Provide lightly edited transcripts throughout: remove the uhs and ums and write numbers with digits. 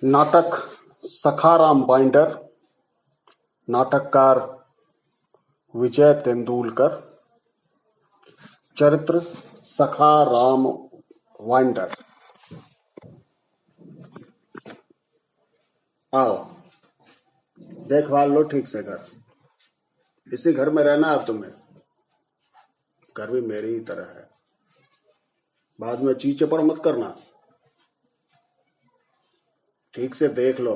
नाटक सखाराम बाइंडर, नाटककार विजय तेंदुलकर, चरित्र सखाराम वाइंडर। आओ देखभाल लो ठीक से घर। इसी घर में रहना अब तुम्हें। घर भी मेरी ही तरह है। बाद में ची चपड़ मत करना। ठीक से देख लो,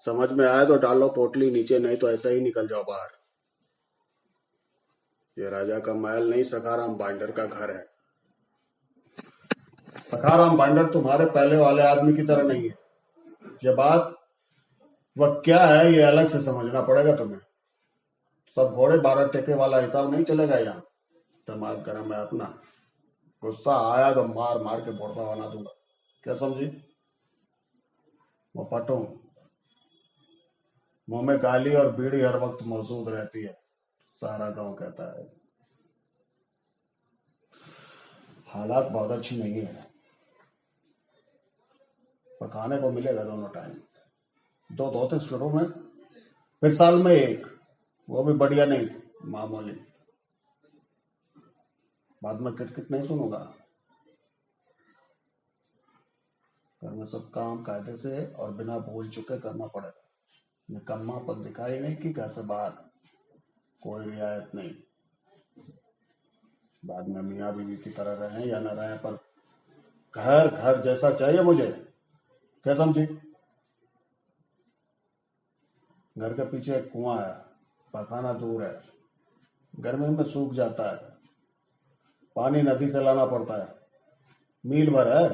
समझ में आए तो डालो पोटली नीचे, नहीं तो ऐसा ही निकल जाओ बाहर। ये राजा का महल नहीं, सखाराम बाइंडर का घर है। सखाराम बाइंडर तुम्हारे पहले वाले आदमी की तरह नहीं है। ये बात वह क्या है ये अलग से समझना पड़ेगा तुम्हें। सब घोड़े 12 टेके वाला हिसाब नहीं चलेगा यहाँ। दिमाग गर्म है अपना। गुस्सा आया तो मार मार के भोरता बना दूंगा। क्या समझी? मैं पटू। मुंह में गाली और बीड़ी हर वक्त मौजूद रहती है, सारा गांव कहता है। हालात बहुत अच्छी नहीं है, पर खाने को मिलेगा दोनों टाइम। 2 धोते शुरू में, फिर साल में 1, वो भी बढ़िया नहीं, मामूली। बाद में किटकिट नहीं सुनूंगा। घर में सब काम कायदे से और बिना भूल चुके करना पड़ेगा। निकम्मापन दिखाई नहीं कि घर से बाहर कोई रियायत नहीं। बाद में मियाँ बीवी की तरह रहें या न रहें, पर घर घर जैसा चाहिए मुझे। क्या समझी? घर के पीछे एक कुआं है, पखाना दूर है। गर्मी में सूख जाता है, पानी नदी से लाना पड़ता है, मील भर है।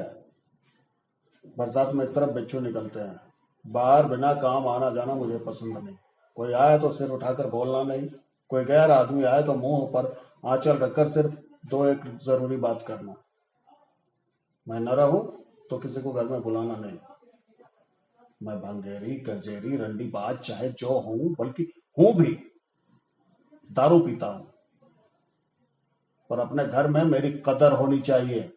बरसात में इस तरफ बिच्छू निकलते हैं। बाहर बिना काम आना जाना मुझे पसंद नहीं। कोई आए तो सिर उठाकर बोलना नहीं। कोई गैर आदमी आए तो मुंह पर आंचल रखकर सिर्फ 2-1 जरूरी बात करना। मैं न रहूं तो किसी को घर में बुलाना नहीं। मैं भंगेरी, गजेरी, रंडीबाज चाहे जो हूं, बल्कि हूं भी। दारू पीता हूं, पर अपने घर में मेरी कदर होनी चाहिए।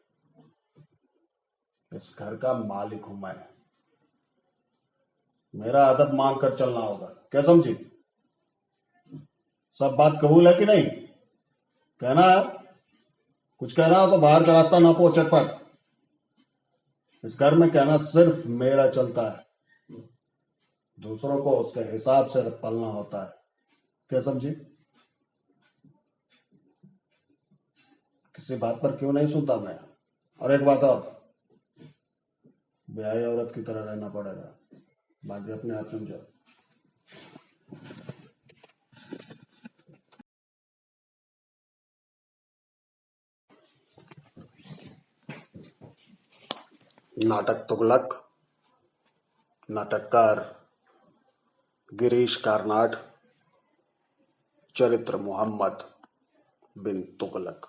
इस घर का मालिक हूं मैं। मेरा अदब मानकर चलना होगा। क्या समझी? सब बात कबूल है कि नहीं? कहना है? कुछ कहना हो तो बाहर का रास्ता ना पो चटपट। इस घर में कहना सिर्फ मेरा चलता है। दूसरों को उसके हिसाब से पलना होता है। क्या समझी? किसी बात पर क्यों नहीं सुनता मैं? और एक बात और, ब्याही औरत की तरह रहना पड़ेगा। बाकी अपने आप सुन जाओ। नाटक तुगलक, नाटककार गिरीश कार्नाड, चरित्र मोहम्मद बिन तुगलक।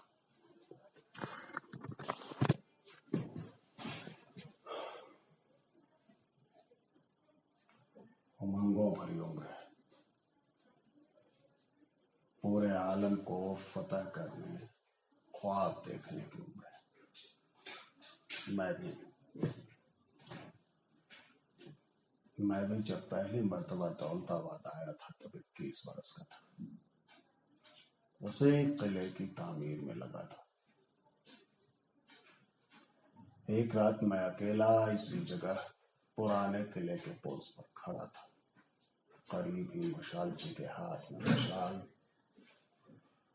उमंगों भरी उम्र है, पूरे आलम को फतह करने, ख्वाब देखने की उम्र है। मैं भी जब पहली मर्तबा दौलताबाद आया था तब 21 बरस का था। उसे किले की तामीर में लगा था। एक रात मैं अकेला इसी जगह पुराने किले के पोल्स पर खड़ा था। करीब ही मशालची के हाथ में मशाल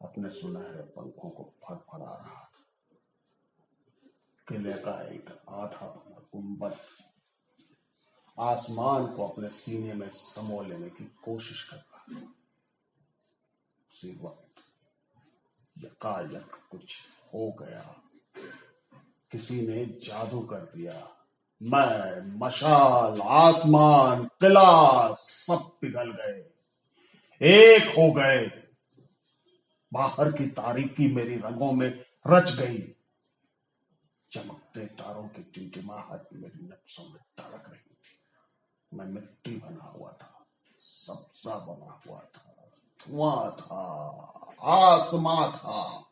अपने सुनहरे पंखों को फड़फड़ा रहा था। किले का एक आधा गुंबद आसमान को अपने सीने में समो लेने की कोशिश कर रहा था। उसी वक्त यकायक कुछ हो गया। किसी ने जादू कर दिया। मैं, मशाल, आसमान, किला सब पिघल गए, एक हो गए। बाहर की तारीकी मेरी रगों में रच गई। चमकते तारों की टिमटिमाहट मेरी नफ्सों में धड़क रही थी। मैं मिट्टी बना हुआ था, सब्जा बना हुआ था, धुआं था, आसमां था।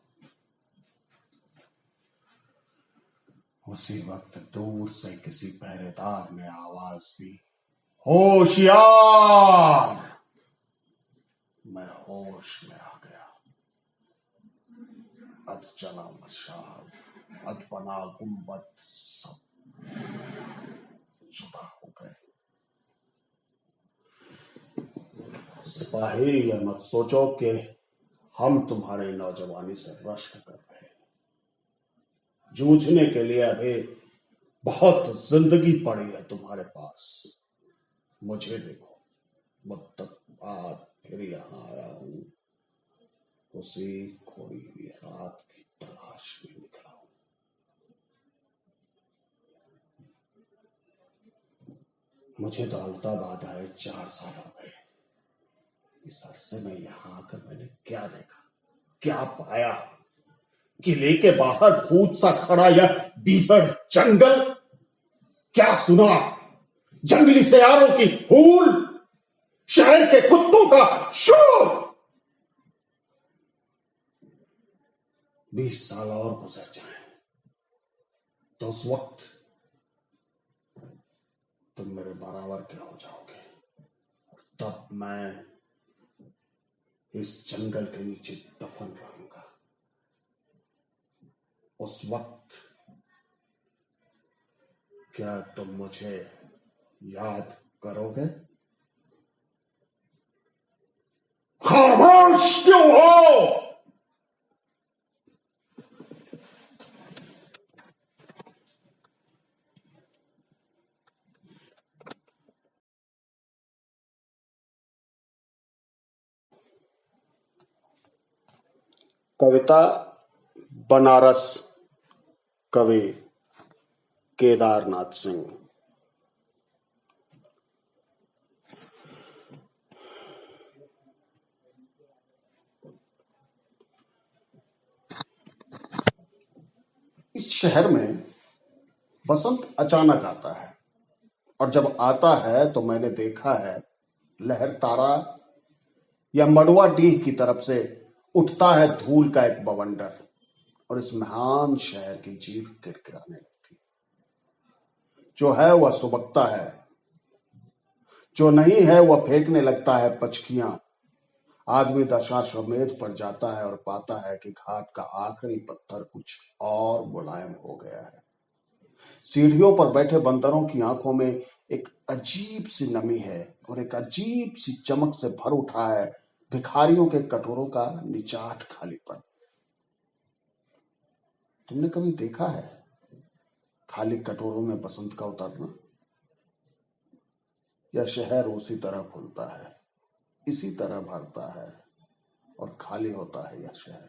उसी वक्त दूर से किसी पहरेदार ने आवाज दी, होशियार। मैं होश में आ गया। अध चला मशाल, अध बना गुम्बद, सब जुदा हो गए। सिपाही, यह मत सोचो कि हम तुम्हारी नौजवानी से रश्क कर रहे हैं। जूझने के लिए अभी बहुत जिंदगी पड़ी है तुम्हारे पास। मुझे देखो, मुद्दत बाद फिर यहां आया हूं, उसी खोई हुई रात की तलाश में निकला हूं। मुझे दौलताबाद आए 4 साल हो गए। इस अरसे में यहां आकर मैंने क्या देखा, क्या पाया? किले के बाहर भूत सा खड़ा यह बीहड़ जंगल, क्या सुना? जंगली सियारों की हूल, शहर के कुत्तों का शोर। 20 साल और गुजर जाएं तो उस वक्त तुम मेरे बराबर के हो जाओगे, और तब मैं इस जंगल के नीचे दफन रहूंगा। उस वक्त क्या तुम मुझे याद करोगे? खामोश क्यों हो? कविता बनारस, कवि केदारनाथ सिंह। इस शहर में बसंत अचानक आता है, और जब आता है तो मैंने देखा है लहर तारा या मड़ुआ डीह की तरफ से उठता है धूल का एक बवंडर, और इस महान शहर की जीभ किरकिराने लगती। जो है वह सुबकता है, जो नहीं है वह फेंकने लगता है पचकियां। आदमी दशाश्वमेध पर जाता है और पाता है कि घाट का आखिरी पत्थर कुछ और मुलायम हो गया है। सीढ़ियों पर बैठे बंदरों की आंखों में एक अजीब सी नमी है, और एक अजीब सी चमक से भर उठा है भिखारियों के कटोरों का निचाट खालीपन। तुमने कभी देखा है खाली कटोरों में बसंत का उतरना? यह शहर उसी तरह खुलता है, इसी तरह भरता है और खाली होता है यह शहर।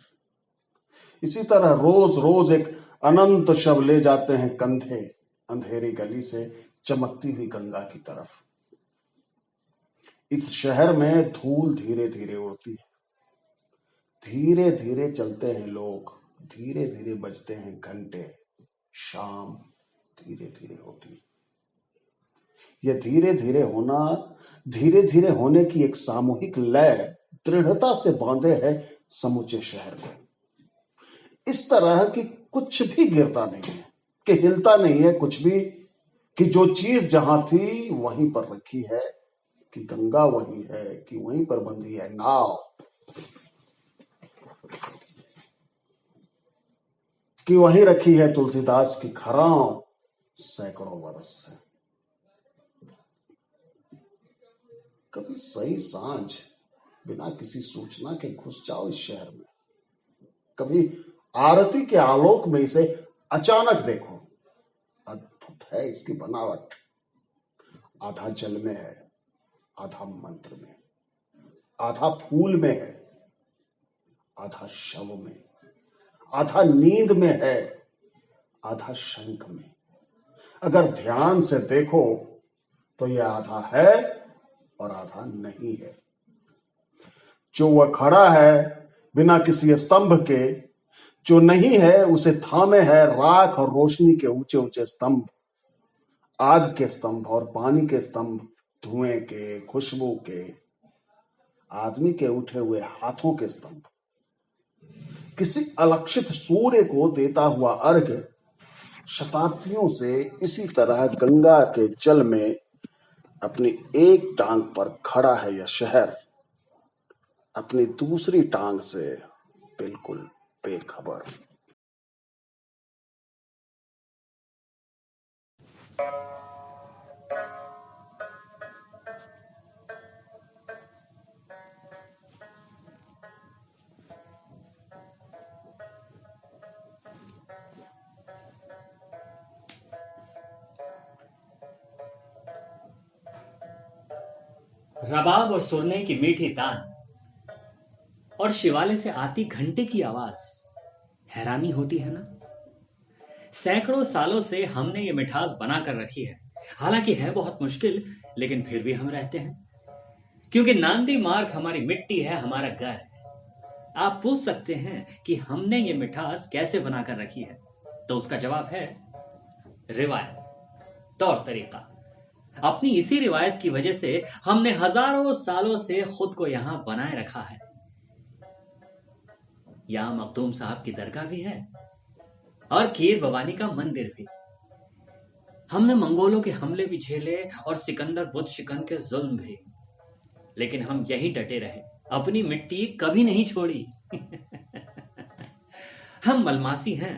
इसी तरह रोज रोज एक अनंत शव ले जाते हैं कंधे अंधेरी गली से चमकती हुई गंगा की तरफ। इस शहर में धूल धीरे धीरे उड़ती है, धीरे धीरे चलते हैं लोग, धीरे धीरे बजते हैं घंटे, शाम धीरे धीरे होती है। यह धीरे धीरे होना, धीरे धीरे होने की एक सामूहिक लय दृढ़ता से बांधे है समूचे शहर को। इस तरह कि कुछ भी गिरता नहीं है, कि हिलता नहीं है कुछ भी, कि जो चीज जहां थी वहीं पर रखी है, कि गंगा वही है, कि वहीं पर बंधी है नाव, कि वहीं रखी है तुलसीदास की खराम सैकड़ों वर्ष से। कभी सही सांझ बिना किसी सूचना के घुस जाओ इस शहर में। कभी आरती के आलोक में इसे अचानक देखो। अद्भुत है इसकी बनावट। आधा जल में है, आधा मंत्र में, आधा फूल में है, आधा शव में, आधा नींद में है, आधा शंख में। अगर ध्यान से देखो तो यह आधा है और आधा नहीं है। जो वह खड़ा है बिना किसी स्तंभ के, जो नहीं है उसे थामे है राख और रोशनी के ऊंचे ऊंचे स्तंभ, आग के स्तंभ और पानी के स्तंभ, धुएं के, खुशबू के, आदमी के उठे हुए हाथों के स्तंभ। किसी अलक्षित सूर्य को देता हुआ अर्घ शताब्दियों से इसी तरह गंगा के जल में अपनी एक टांग पर खड़ा है यह शहर, अपनी दूसरी टांग से बिल्कुल बेखबर। रबाब और सुरने की मीठी तान और शिवालय से आती घंटे की आवाज, हैरानी होती है ना। सैकड़ों सालों से हमने ये मिठास बना कर रखी है, हालांकि है बहुत मुश्किल, लेकिन फिर भी हम रहते हैं, क्योंकि नांदी मार्ग हमारी मिट्टी है, हमारा घर है। आप पूछ सकते हैं कि हमने ये मिठास कैसे बना कर रखी है, तो उसका जवाब है रिवायत, तौर तरीका। अपनी इसी रिवायत की वजह से हमने हजारों सालों से खुद को यहां बनाए रखा है। यहां मखदूम साहब की दरगाह भी है और खीर भवानी का मंदिर भी। हमने मंगोलों के हमले भी झेले और सिकंदर बुत शिकन के जुल्म भी, लेकिन हम यही डटे रहे, अपनी मिट्टी कभी नहीं छोड़ी। हम मलमासी हैं,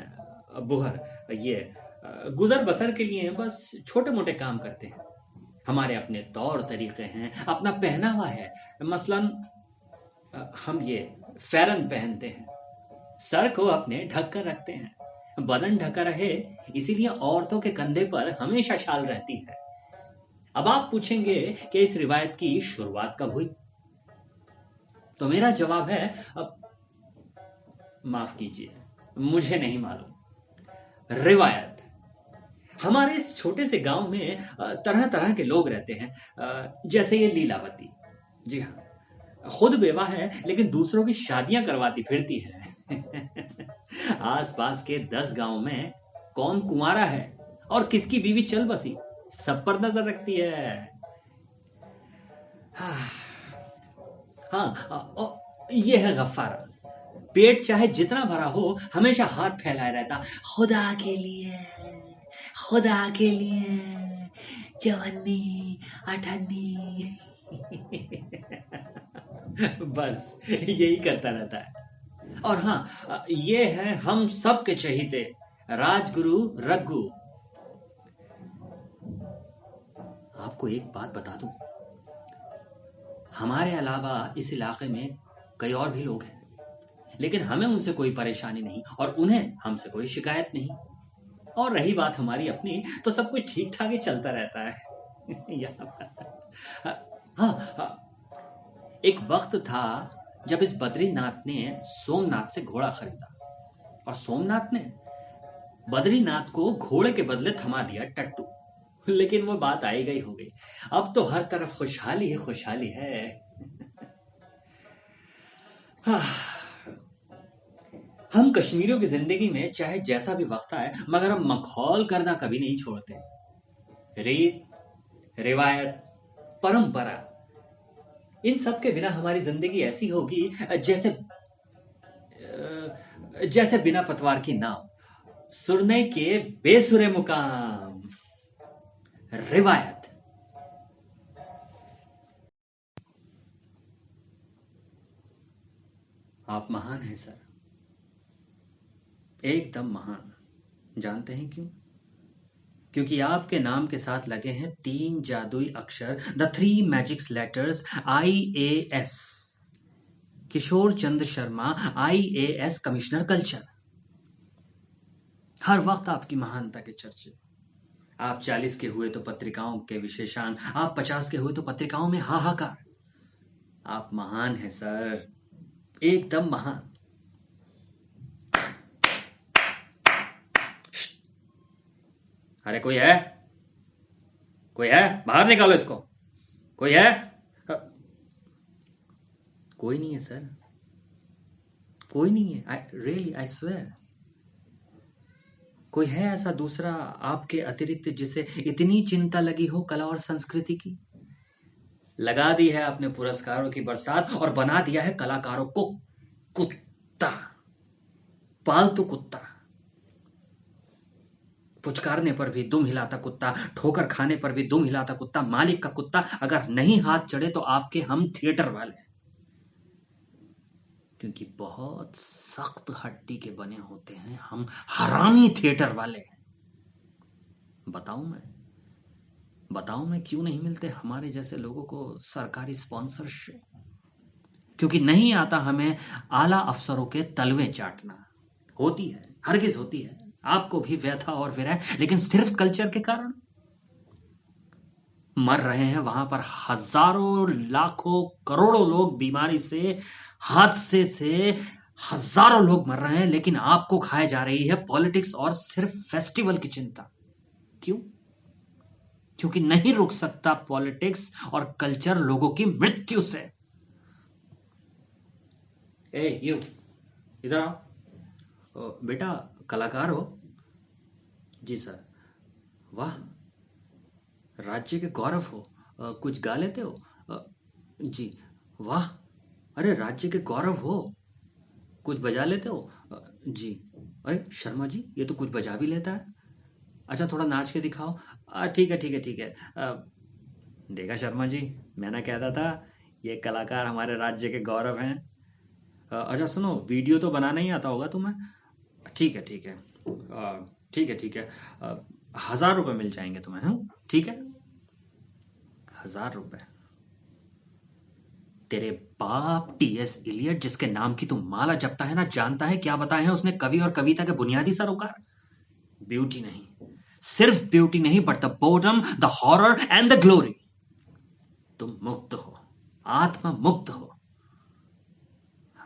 बुहर, ये गुजर बसर के लिए बस छोटे मोटे काम करते हैं। हमारे अपने तौर तरीके हैं, अपना पहनावा है। मसलन हम ये फैरन पहनते हैं, सर को अपने ढक कर रखते हैं, बदन ढका रहे इसीलिए औरतों के कंधे पर हमेशा शाल रहती है। अब आप पूछेंगे कि इस रिवायत की शुरुआत कब हुई, तो मेरा जवाब है माफ कीजिए, मुझे नहीं मालूम। रिवायत, हमारे इस छोटे से गांव में तरह तरह के लोग रहते हैं, जैसे ये लीलावती। जी हाँ, खुद बेवा है लेकिन दूसरों की शादियां करवाती फिरती है। आसपास के 10 गांव में कौन कुंवारा है और किसकी बीवी चल बसी, सब पर नजर रखती है। हाँ, ये है गफ्फारा। पेट चाहे जितना भरा हो, हमेशा हाथ फैलाए रहता, खुदा के लिए, खुदा के लिए, चवन्नी अठन्नी। बस यही करता रहता है। और हाँ, ये है हम सबके चहीते राजगुरु रघु। आपको एक बात बता दूं, हमारे अलावा इस इलाके में कई और भी लोग हैं, लेकिन हमें उनसे कोई परेशानी नहीं और उन्हें हमसे कोई शिकायत नहीं। और रही बात हमारी अपनी, तो सब कुछ ठीक ठाक ही चलता रहता है। हाँ, हाँ, एक वक्त था जब इस बद्रीनाथ ने सोमनाथ से घोड़ा खरीदा और सोमनाथ ने बद्रीनाथ को घोड़े के बदले थमा दिया टट्टू। लेकिन वो बात आई गई हो गई, अब तो हर तरफ खुशहाली ही खुशहाली है। हम कश्मीरियों की जिंदगी में चाहे जैसा भी वक्त आए, मगर हम मखौल करना कभी नहीं छोड़ते। रीत, रिवायत, परंपरा, इन सब के बिना हमारी जिंदगी ऐसी होगी जैसे बिना पतवार की नाव, सुरने के बेसुरे मुकाम। रिवायत। आप महान हैं सर, एकदम महान। जानते हैं क्यों? क्योंकि आपके नाम के साथ लगे हैं 3 जादुई अक्षर, the 3 magics letters, IAS। Kishore Chandra Sharma, IAS commissioner culture. हर वक्त आपकी महानता के चर्चे। आप 40 के हुए तो पत्रिकाओं के विशेषांक, आप 50 के हुए तो पत्रिकाओं में हाहाकार। आप महान हैं सर, एकदम महान। अरे कोई है? कोई है? बाहर निकालो इसको। कोई है? कोई नहीं है सर, कोई नहीं है। आई स्वेयर, कोई है ऐसा दूसरा आपके अतिरिक्त जिसे इतनी चिंता लगी हो कला और संस्कृति की? लगा दी है अपने पुरस्कारों की बरसात और बना दिया है कलाकारों को कुत्ता, पालतू कुत्ता। पुचकारने पर भी दुम हिलाता कुत्ता, ठोकर खाने पर भी दुम हिलाता कुत्ता, मालिक का कुत्ता अगर नहीं हाथ चढ़े तो आपके हम थिएटर वाले हैं, क्योंकि बहुत सख्त हड्डी के बने होते हैं हम हरामी थिएटर वाले हैं। बताऊं मैं क्यों नहीं मिलते हमारे जैसे लोगों को सरकारी स्पॉन्सरशिप? क्योंकि नहीं आता हमें आला अफसरों के तलवे चाटना। होती है, हरगिज होती है, आपको भी व्यथा और विरह, लेकिन सिर्फ कल्चर के कारण। मर रहे हैं वहां पर हजारों, लाखों, करोड़ों लोग बीमारी से, हादसे से हजारों लोग मर रहे हैं, लेकिन आपको खाए जा रही है पॉलिटिक्स और सिर्फ फेस्टिवल की चिंता। क्यों? क्योंकि नहीं रुक सकता पॉलिटिक्स और कल्चर लोगों की मृत्यु से। ए यू, इधर आओ। बेटा कलाकार हो? जी सर। वाह, राज्य के गौरव हो। कुछ गा लेते हो? जी। वाह, अरे राज्य के गौरव हो, कुछ बजा लेते हो? जी। अरे शर्मा जी, ये तो कुछ बजा भी लेता है। अच्छा थोड़ा नाच के दिखाओ। ठीक है ठीक है ठीक है। देखा शर्मा जी, मैंने कहता था ये कलाकार हमारे राज्य के गौरव हैं। अच्छा सुनो, वीडियो तो बनाना ही आता होगा तुम्हें? ठीक है ठीक है। ठीक है ठीक है। 1000 रुपये मिल जाएंगे तुम्हें, हाँ ठीक है। 1000 रुपये? तेरे बाप टीएस इलियट, जिसके नाम की तू माला जपता है ना, जानता है क्या बताया है उसने कवि और कविता के बुनियादी सरोकार? ब्यूटी नहीं, सिर्फ ब्यूटी नहीं, but the boredom, the horror and the glory. तुम मुक्त हो, आत्मा मुक्त हो।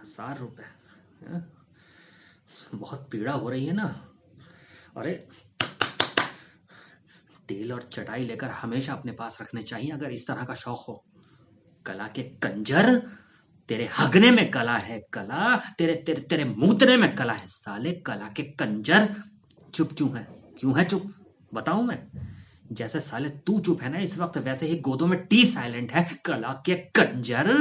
1000 रुपये, हाँ? बहुत पीड़ा हो रही है ना? अरे तेल और चटाई लेकर हमेशा अपने पास रखने चाहिए अगर इस तरह का शौक हो। कला के कंजर, तेरे हगने में कला है, कला तेरे तेरे तेरे मूतने में कला है, साले कला के कंजर। चुप क्यों है चुप? बताऊं मैं? जैसे साले तू चुप है ना इस वक्त, वैसे ही गोदों में टी साइलेंट है, कला के कंजर।